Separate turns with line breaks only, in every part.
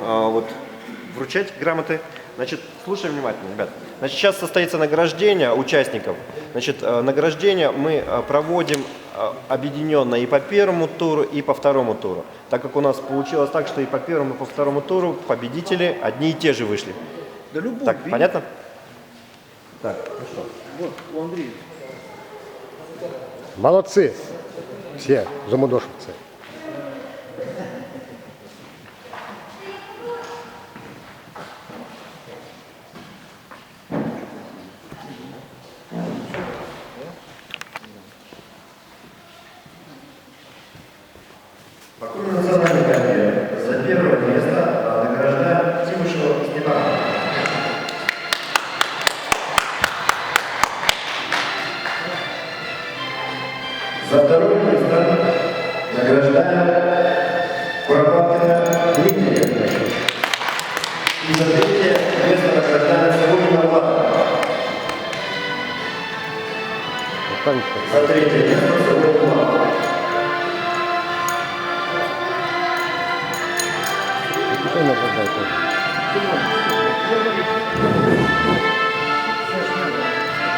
вот, вручать грамоты. Значит, слушаем внимательно, ребят. Значит, сейчас состоится награждение участников. Значит, награждение мы проводим объединенно и по первому туру, и по второму туру. Так как у нас получилось так, что и по первому, и по второму туру победители одни и те же вышли.
Да любой.
Так, понятно? Так, ну что?
Вот, у Андрея.
Молодцы все замудошевцы.
Покойный национальный комитет за первое место награждаем Тимушева Снегана. За второе место награждаем Куропаткина Дмитрия. И за третье место награждаем Савунина Влада. За третье место Савунина Влада.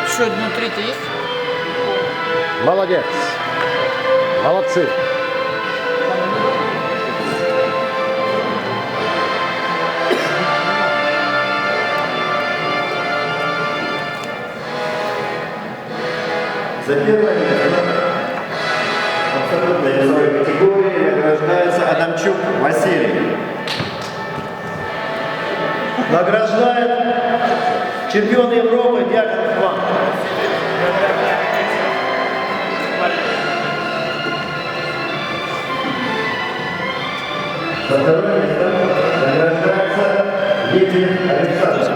Еще одно третье есть?
Молодец. Молодцы.
За первое место в абсолютной весовой категории награждается Адамчук Василий.
Награждает чемпион Европы Дьяконов Иван.
За второе место награждается Летин Александр.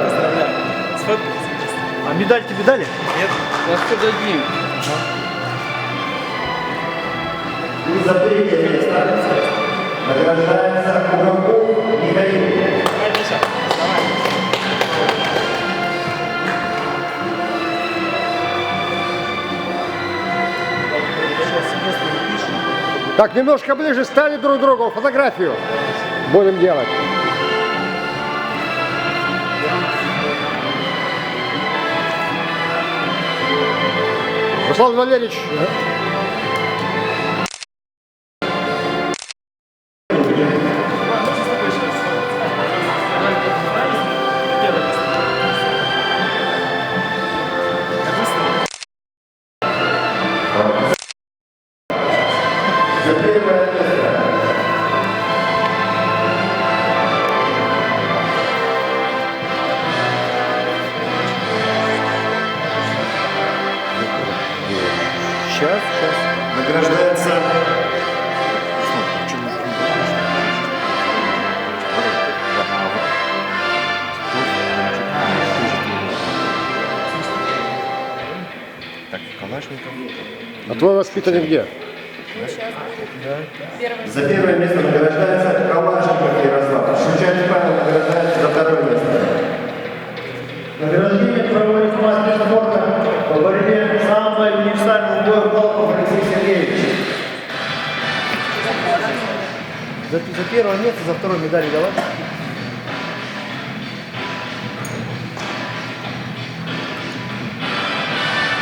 А медаль тебе дали?
Нет, за что дадим?
И за третье место награждается Куропаткин Михаил.
Так, немножко ближе стали друг к другу, фотографию будем делать. Руслан Валерьевич.
За первое место
Сейчас.
награждается
А твой воспитанник где?
За первое место награждается Калашников Ярослав. Шучаев Павел награждается за второе место.
Награждение проводит мастер спорта по борьбе самбо и универсальному бою Волков Алексей Сергеевич. За первое место, за второе медаль давай.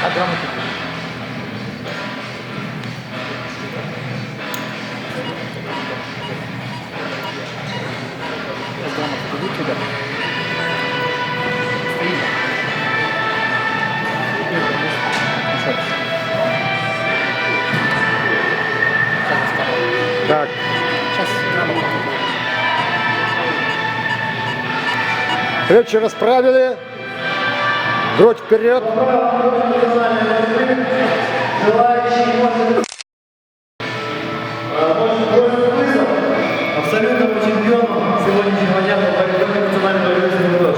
А грамоты?
Так. Плечи расправили. Грудь вперед.
Абсолютному чемпиону сегодняшнего дня по борьбе национального вызова.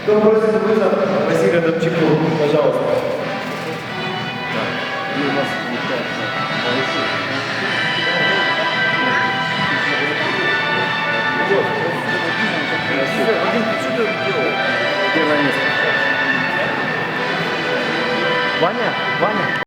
Кто просит вызов? Василию Адамчуку, пожалуйста.